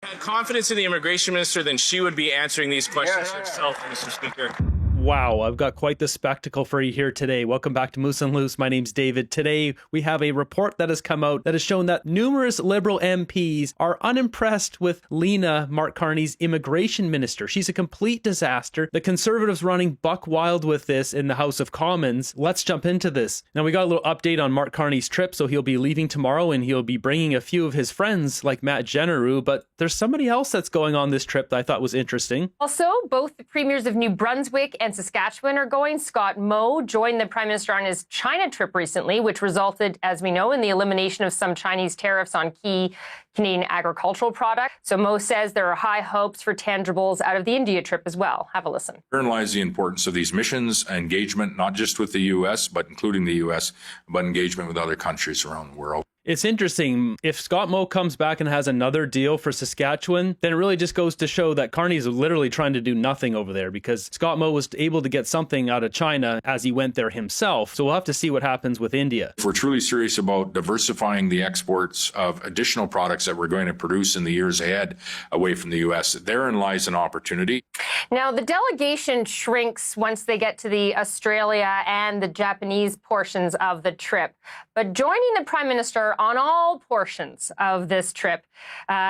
Had confidence in the immigration minister, then she would be answering these questions herself, Mr. Speaker. Wow, I've got quite the spectacle for you here today. Welcome back to Moose and Loose. My name's David. Today, we have a report that has come out that has shown that numerous Liberal MPs are unimpressed with Lena, Mark Carney's immigration minister. She's a complete disaster. The Conservatives running buck wild with this in the House of Commons. Let's jump into this. Now, we got a little update on Mark Carney's trip, so he'll be leaving tomorrow and he'll be bringing a few of his friends like Matt Genereux, but there's somebody else that's going on this trip that I thought was interesting. Also, both the premiers of New Brunswick and Saskatchewan are going. Scott Moe joined the Prime Minister on his China trip recently, which resulted, as we know, in the elimination of some Chinese tariffs on key Canadian agricultural products. So Moe says there are high hopes for tangibles out of the India trip as well. Have a listen. Therein lies the importance of these missions, engagement, not just with the U.S., but including the U.S., but engagement with other countries around the world. It's interesting. If Scott Moe comes back and has another deal for Saskatchewan, then it really just goes to show that Carney's literally trying to do nothing over there because Scott Moe was able to get something out of China as he went there himself. So we'll have to see what happens with India. If we're truly serious about diversifying the exports of additional products that we're going to produce in the years ahead away from the U.S., therein lies an opportunity. Now, the delegation shrinks once they get to the Australia and the Japanese portions of the trip. But joining the Prime Minister on all portions of this trip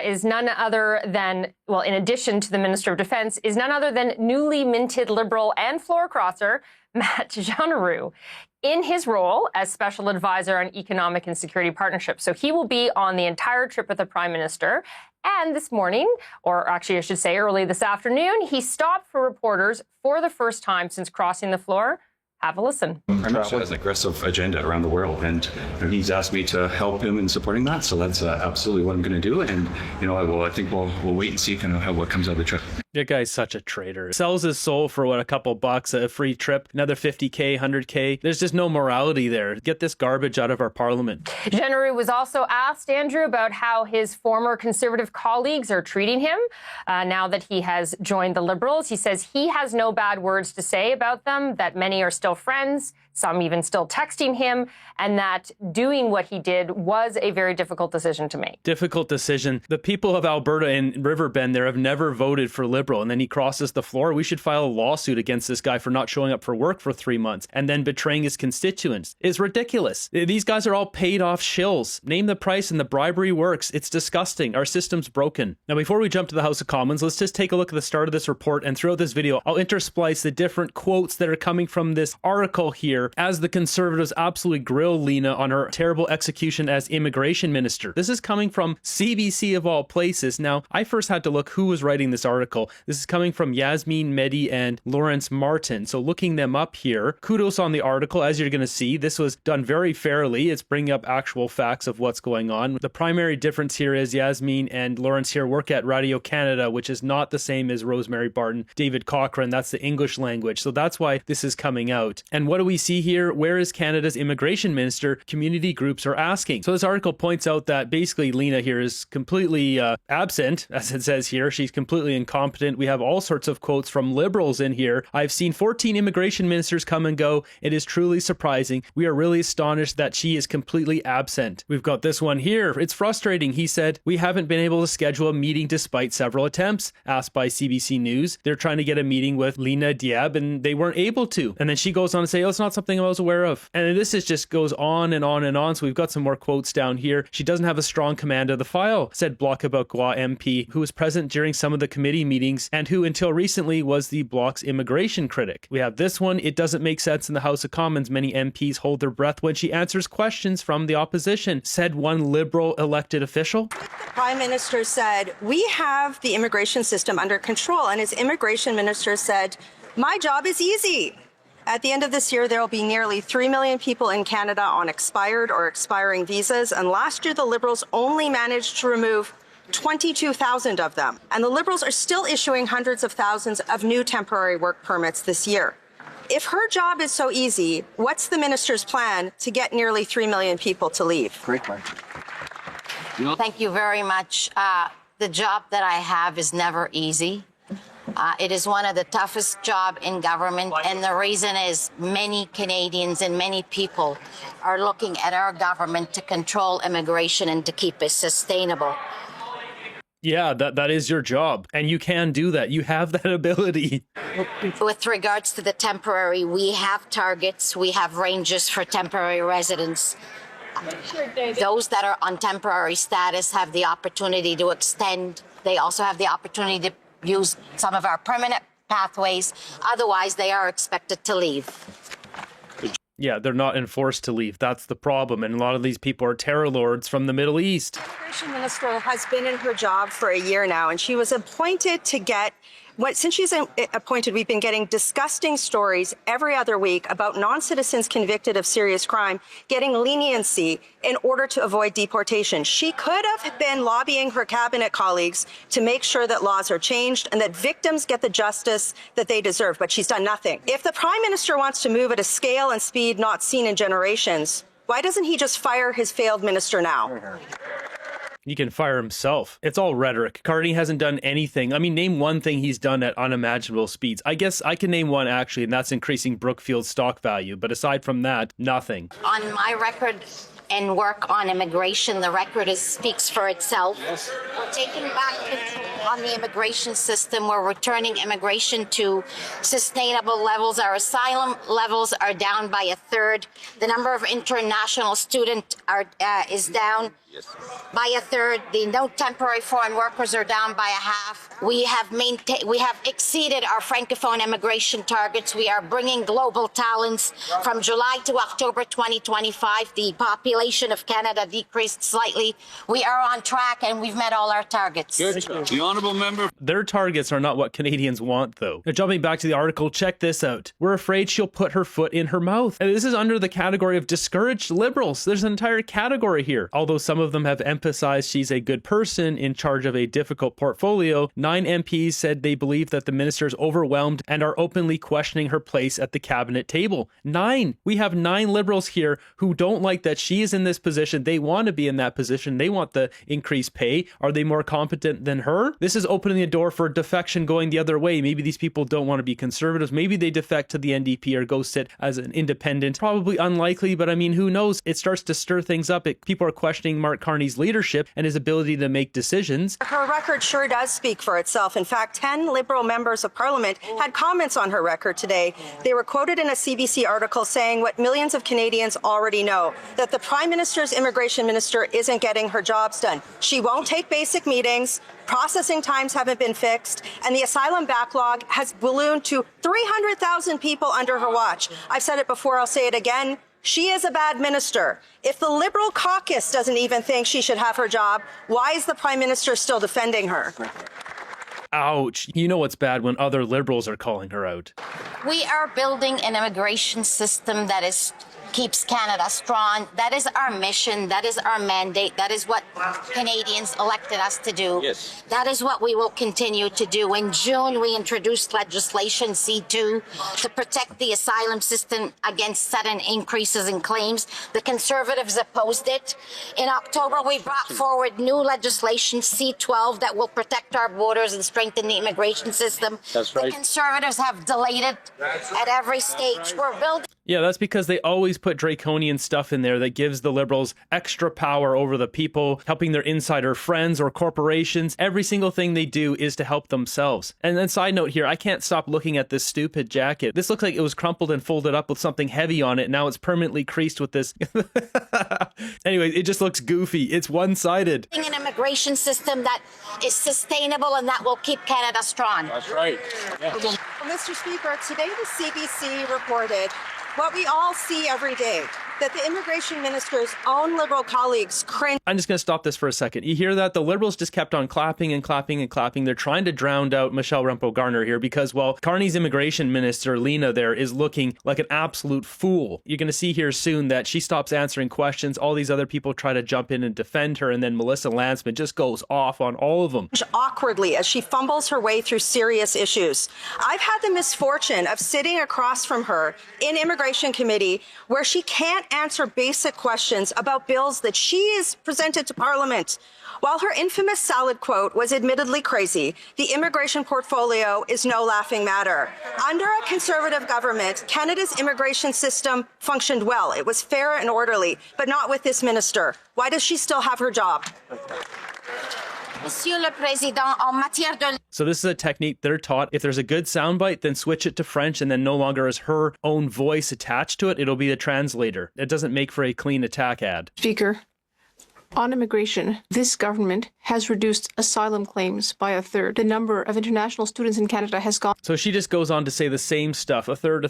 is none other than, well, in addition to the Minister of Defense, is none other than newly minted Liberal and floor crosser Matt Genereux in his role as Special Advisor on Economic and Security Partnerships. So he will be on the entire trip with the Prime Minister. And this morning, or actually I should say early this afternoon, he stopped for reporters for the first time since crossing the floor. Have a listen. Prime Minister has an aggressive agenda around the world, and he's asked me to help him in supporting that. So that's absolutely what I'm going to do. And I think we'll wait and see kind of what comes out of the trip. That guy's such a traitor. Sells his soul for what, a couple bucks, a free trip, another 50K, 100K. There's just no morality there. Get this garbage out of our parliament. Genereux was also asked, Andrew, about how his former Conservative colleagues are treating him now that he has joined the Liberals. He says he has no bad words to say about them, that many are still friends, some even still texting him, and that doing what he did was a very difficult decision to make. Difficult decision. The people of Alberta and Riverbend there have never voted for Liberal, and then he crosses the floor. We should file a lawsuit against this guy for not showing up for work for 3 months and then betraying his constituents. It's ridiculous. These guys are all paid off shills. Name the price and the bribery works. It's disgusting. Our system's broken. Now, before we jump to the House of Commons, let's just take a look at the start of this report, and throughout this video, I'll intersplice the different quotes that are coming from this article here as the Conservatives absolutely grill Lena on her terrible execution as immigration minister. This is coming from CBC of all places. Now, I first had to look who was writing this article. This is coming from Yasmin Mehdi and Lawrence Martin. So looking them up here, kudos on the article. As you're going to see, this was done very fairly. It's bringing up actual facts of what's going on. The primary difference here is Yasmin and Lawrence here work at Radio Canada, which is not the same as Rosemary Barton, David Cochrane. That's the English language. So that's why this is coming out. And what do we see here? Where is Canada's immigration minister? Community groups are asking. So this article points out that basically Lena here is completely absent, as it says here. She's completely incompetent. We have all sorts of quotes from Liberals in here. I've seen 14 immigration ministers come and go. It is truly surprising. We are really astonished that she is completely absent. We've got this one here. It's frustrating. He said, we haven't been able to schedule a meeting despite several attempts. Asked by CBC News. They're trying to get a meeting with Lena Diab and they weren't able to. And then she goes on to say, oh, it's not something I was aware of. And this is just goes on and on and on. So we've got some more quotes down here. She doesn't have a strong command of the file, said Bloc Québécois MP, who was present during some of the committee meetings and who until recently was the Bloc's immigration critic. We have this one. It doesn't make sense in the House of Commons. Many MPs hold their breath when she answers questions from the opposition, said one Liberal elected official. The Prime Minister said, we have the immigration system under control. And his immigration minister said, my job is easy. At the end of this year, there will be nearly 3 million people in Canada on expired or expiring visas. And last year, the Liberals only managed to remove 22,000 of them. And the Liberals are still issuing hundreds of thousands of new temporary work permits this year. If her job is so easy, what's the minister's plan to get nearly 3 million people to leave? Great point. Thank you very much. The job that I have is never easy. It is one of the toughest jobs in government, and the reason is many Canadians and many people are looking at our government to control immigration and to keep it sustainable. Yeah, that is your job. And you can do that. You have that ability. With regards to the temporary, we have targets, we have ranges for temporary residents. Those that are on temporary status have the opportunity to extend. They also have the opportunity to use some of our permanent pathways. Otherwise, they are expected to leave. Yeah, they're not enforced to leave. That's the problem. And a lot of these people are terror lords from the Middle East. The immigration minister has been in her job for a year now, and she was appointed to get since she's appointed, we've been getting disgusting stories every other week about non-citizens convicted of serious crime getting leniency in order to avoid deportation. She could have been lobbying her cabinet colleagues to make sure that laws are changed and that victims get the justice that they deserve, but she's done nothing. If the Prime Minister wants to move at a scale and speed not seen in generations, why doesn't he just fire his failed minister now? He can fire himself. It's all rhetoric. Carney hasn't done anything. I mean, name one thing he's done at unimaginable speeds. I guess I can name one, actually, and that's increasing Brookfield's stock value. But aside from that, nothing. On my record and work on immigration, the record speaks for itself. Yes. We're taking back control on the immigration system. We're returning immigration to sustainable levels. Our asylum levels are down by a third. The number of international students is down by a third. The no temporary foreign workers are down by a half. We have exceeded our francophone immigration targets. We are bringing global talents. From July to October 2025, the population of Canada decreased slightly. We are on track and we've met all our targets. Good. The honourable member. Their targets are not what Canadians want, though. Now, jumping back to the article, check this out. We're afraid she'll put her foot in her mouth. And this is under the category of discouraged liberals. There's an entire category here. Although some of them have emphasized she's a good person in charge of a difficult portfolio, 9 MPs said they believe that the minister is overwhelmed and are openly questioning her place at the cabinet table. 9. We have 9 liberals here who don't like that she is in this position. They want to be in that position. They want the increased pay. Are they more competent than her? This is opening the door for defection going the other way. Maybe these people don't want to be conservatives. Maybe they defect to the NDP or go sit as an independent. Probably unlikely, but I mean, who knows? It starts to stir things up. People are questioning Mark Carney's leadership and his ability to make decisions. Her record sure does speak for itself. In fact, 10 Liberal members of Parliament had comments on her record today. They were quoted in a CBC article saying what millions of Canadians already know, that the Prime Minister's immigration minister isn't getting her jobs done. She won't take basic meetings, processing times haven't been fixed, and the asylum backlog has ballooned to 300,000 people under her watch. I've said it before, I'll say it again. She is a bad minister. If the Liberal caucus doesn't even think she should have her job, why is the Prime Minister still defending her? Ouch. You know what's bad when other liberals are calling her out. We are building an immigration system that keeps Canada strong. That is our mission. That is our mandate. That is what Canadians elected us to do. Yes. That is what we will continue to do. In June, we introduced legislation C2 to protect the asylum system against sudden increases in claims. The Conservatives opposed it. In October, we brought forward new legislation C12 that will protect our borders and strengthen the immigration system. That's right. The Conservatives have delayed it at every stage. We're building. Yeah, that's because they always put draconian stuff in there that gives the liberals extra power over the people, helping their insider friends or corporations. Every single thing they do is to help themselves. And then side note here, I can't stop looking at this stupid jacket. This looks like it was crumpled and folded up with something heavy on it. Now it's permanently creased with this. Anyway, it just looks goofy. It's one-sided. An immigration system that is sustainable and that will keep Canada strong. That's right. Yeah. Well, Mr. Speaker, today the CBC reported what we all see every day, that the immigration minister's own Liberal colleagues cringe. I'm just going to stop this for a second. You hear that? The Liberals just kept on clapping and clapping and clapping. They're trying to drown out Michelle Rempel-Garner here because, well, Carney's immigration minister, Lena, there is looking like an absolute fool. You're going to see here soon that she stops answering questions. All these other people try to jump in and defend her, and then Melissa Landsman just goes off on all of them. Awkwardly as she fumbles her way through serious issues. I've had the misfortune of sitting across from her in Immigration Committee where she can't answer basic questions about bills that she is presented to Parliament. While her infamous salad quote was admittedly crazy, the immigration portfolio is no laughing matter. Under a Conservative government, Canada's immigration system functioned well. It was fair and orderly, but not with this minister. Why does she still have her job? Monsieur le Président, en matière de... So this is a technique they're taught. If there's a good soundbite, then switch it to French, and then no longer is her own voice attached to it. It'll be the translator. It doesn't make for a clean attack ad. Speaker, on immigration, this government has reduced asylum claims by a third. The number of international students in Canada has gone. So she just goes on to say the same stuff, a third,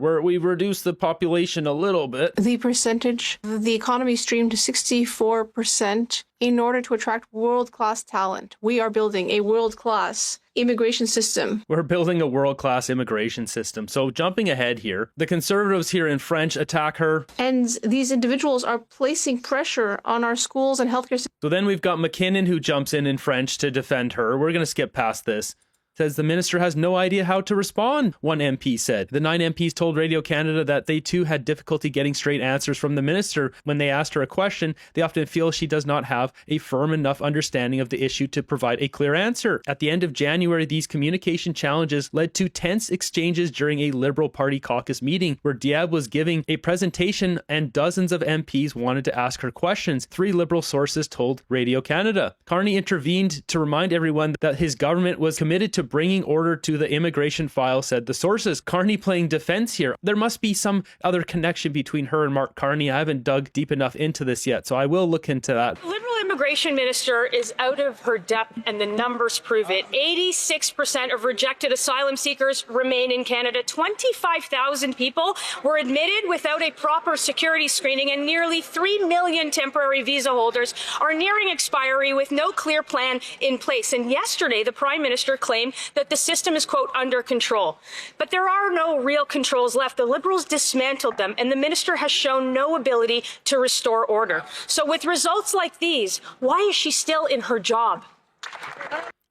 where we've reduced the population a little bit. The percentage of the economy streamed to 64% in order to attract world-class talent. We are building a world-class immigration system. We're building a world-class immigration system. So jumping ahead here, the Conservatives here in French attack her. And these individuals are placing pressure on our schools and healthcare systems. So then we've got McKinnon who jumps in French to defend her. We're going to skip past this. Says the minister has no idea how to respond, one MP said. The 9 MPs told Radio Canada that they too had difficulty getting straight answers from the minister. When they asked her a question, they often feel she does not have a firm enough understanding of the issue to provide a clear answer. At the end of January, these communication challenges led to tense exchanges during a Liberal Party caucus meeting where Diab was giving a presentation and dozens of MPs wanted to ask her questions, 3 Liberal sources told Radio Canada. Carney intervened to remind everyone that his government was committed to bringing order to the immigration file, said the sources. Carney playing defense here. There must be some other connection between her and Mark Carney. I haven't dug deep enough into this yet, so I will look into that. The Liberal immigration minister is out of her depth, and the numbers prove it. 86% of rejected asylum seekers remain in Canada. 25,000 people were admitted without a proper security screening, and nearly 3 million temporary visa holders are nearing expiry with no clear plan in place. And yesterday, the Prime Minister claimed that the system is, quote, under control. But there are no real controls left. The Liberals dismantled them, and the minister has shown no ability to restore order. So with results like these, why is she still in her job?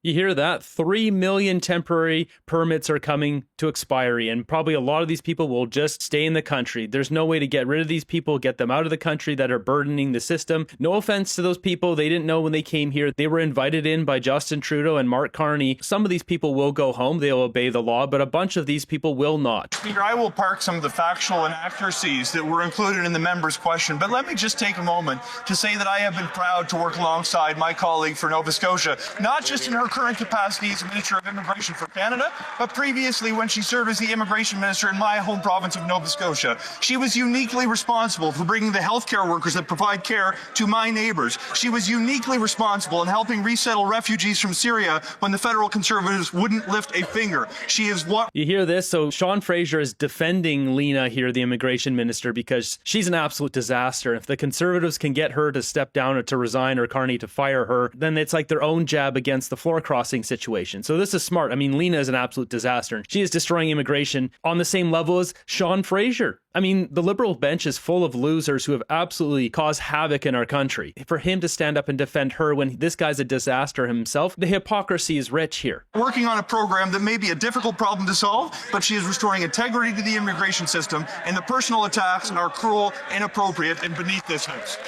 You hear that? 3 million temporary permits are coming to expiry, and probably a lot of these people will just stay in the country. There's no way to get rid of these people, get them out of the country that are burdening the system. No offense to those people. They didn't know when they came here. They were invited in by Justin Trudeau and Mark Carney. Some of these people will go home. They'll obey the law, but a bunch of these people will not. Speaker, I will park some of the factual inaccuracies that were included in the member's question, but let me just take a moment to say that I have been proud to work alongside my colleague for Nova Scotia, not just in her current capacity as Minister of Immigration for Canada, but previously when she served as the Immigration Minister in my home province of Nova Scotia. She was uniquely responsible for bringing the healthcare workers that provide care to my neighbours. She was uniquely responsible in helping resettle refugees from Syria when the federal Conservatives wouldn't lift a finger. She is what... You hear this? So Sean Fraser is defending Lena here, the Immigration Minister, because she's an absolute disaster. If the Conservatives can get her to step down or to resign, or Carney to fire her, then it's like their own jab against the floor crossing situation. So this is smart. I mean, Lena is an absolute disaster. She is destroying immigration on the same level as Sean Fraser. I mean, the Liberal bench is full of losers who have absolutely caused havoc in our country. For him to stand up and defend her when this guy's a disaster himself, the hypocrisy is rich here. Working on a program that may be a difficult problem to solve, but she is restoring integrity to the immigration system, and the personal attacks are cruel, inappropriate, and beneath this House.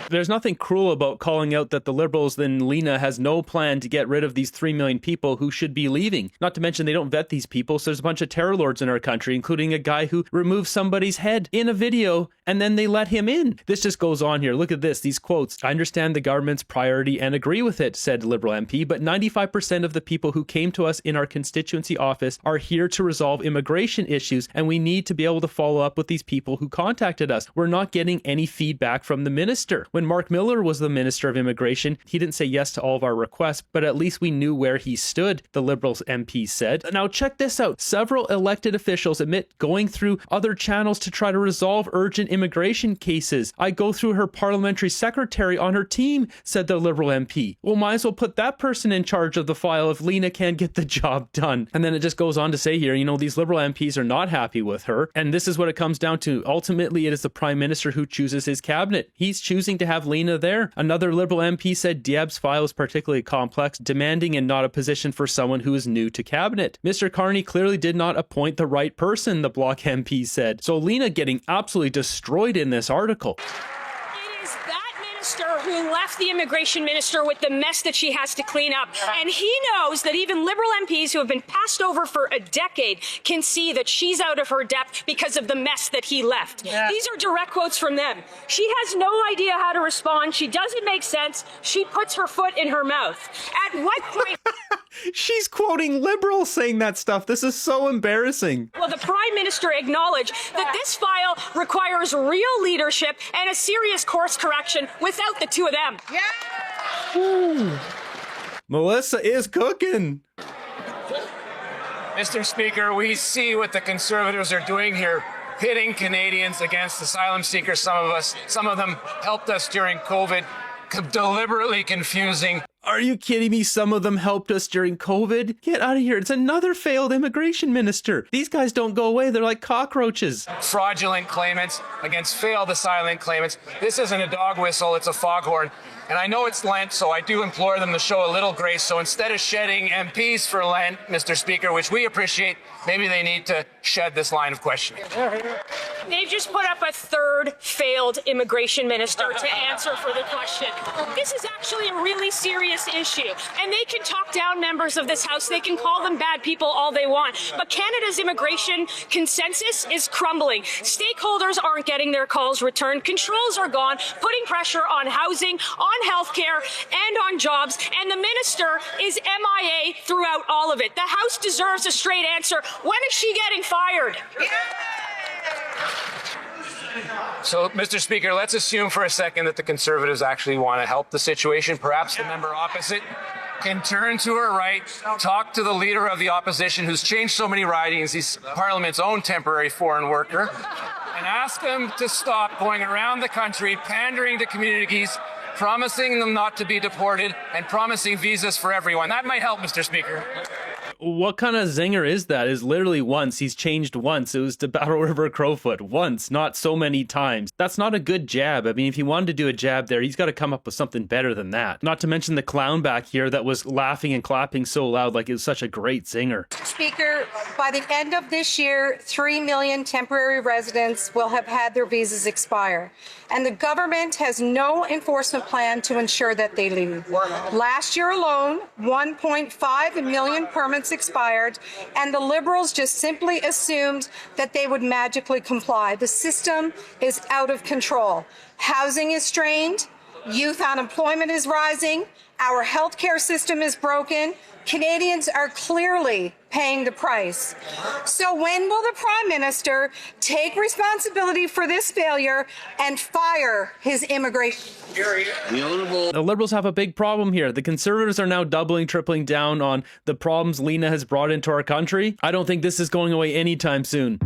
There's nothing cruel about calling out that the Liberals, then Lena, has no plan to get rid of these 3 million people who should be leaving. Not to mention they don't vet these people, so there's a bunch of terror lords in our country, including a guy who removed somebody's head in a video and then they let him in. This just goes on here. Look at this, these quotes. I understand the government's priority and agree with it, said Liberal MP, but 95% of the people who came to us in our constituency office are here to resolve immigration issues, and we need to be able to follow up with these people who contacted us. We're not getting any feedback from the minister. When Mark Miller was the Minister of Immigration, he didn't say yes to all of our requests, but at least we knew where he stood, the Liberals MP said. Now check this out. Several elected officials admit going through other channels to try to resolve urgent immigration cases. I go through her parliamentary secretary on her team, said the Liberal MP. Well, might as well put that person in charge of the file if Lena can't get the job done. And then it just goes on to say here, you know, these Liberal MPs are not happy with her. And this is what it comes down to. Ultimately, it is the Prime Minister who chooses his cabinet. He's choosing to have Lena there. Another Liberal MP said Diab's file is particularly complex, demanding and not a position for someone who is new to cabinet. Mr. Carney clearly did not appoint the right person, the Bloc MP said. So Lena getting absolutely destroyed in this article. It is that Minister who left the immigration minister with the mess that she has to clean up. And he knows that even Liberal MPs who have been passed over for a decade can see that she's out of her depth because of the mess that he left. Yeah. These are direct quotes from them. She has no idea how to respond. She doesn't make sense. She puts her foot in her mouth. At what point... She's quoting liberals saying that stuff. This is so embarrassing. Will the Prime Minister acknowledge that this file requires real leadership and a serious course correction without the two of them? Yeah. Ooh. Melissa is cooking. Mr. Speaker, we see what the Conservatives are doing here, pitting Canadians against asylum seekers. Some of them helped us during COVID, deliberately confusing. Are you kidding me? Some of them helped us during COVID? Get out of here. It's another failed immigration minister. These guys don't go away. They're like cockroaches. Fraudulent claimants against failed asylum claimants. This isn't a dog whistle, it's a foghorn. And I know it's Lent, so I do implore them to show a little grace. So instead of shedding MPs for Lent, Mr. Speaker, which we appreciate, maybe they need to shed this line of questioning. They've just put up a third failed immigration minister to answer for the question. This is actually a really serious issue. And they can talk down members of this House. They can call them bad people all they want. But Canada's immigration consensus is crumbling. Stakeholders aren't getting their calls returned. Controls are gone, putting pressure on housing, on healthcare, and on jobs. And the minister is MIA throughout all of it. The House deserves a straight answer. When is she getting fired? So, Mr. Speaker, let's assume for a second that the Conservatives actually want to help the situation. Perhaps the member opposite can turn to her right, talk to the leader of the opposition who's changed so many ridings, he's Parliament's own temporary foreign worker, and ask him to stop going around the country pandering to communities, promising them not to be deported, and promising visas for everyone. That might help, Mr. Speaker. What kind of zinger is that? Is literally once. He's changed once. It was to Battle River Crowfoot. Once, not so many times. That's not a good jab. I mean, if he wanted to do a jab there, he's got to come up with something better than that. Not to mention the clown back here that was laughing and clapping so loud like it was such a great zinger. Speaker, by the end of this year, 3 million temporary residents will have had their visas expire. And the government has no enforcement plan to ensure that they leave. Last year alone, 1.5 million permits expired, and the Liberals just simply assumed that they would magically comply. The system is out of control. Housing is strained, youth unemployment is rising, our healthcare system is broken. Canadians are clearly paying the price. So when will the Prime Minister take responsibility for this failure and fire his immigration? The Liberals have a big problem here. The Conservatives are now doubling, tripling down on the problems Lena has brought into our country. I don't think this is going away anytime soon.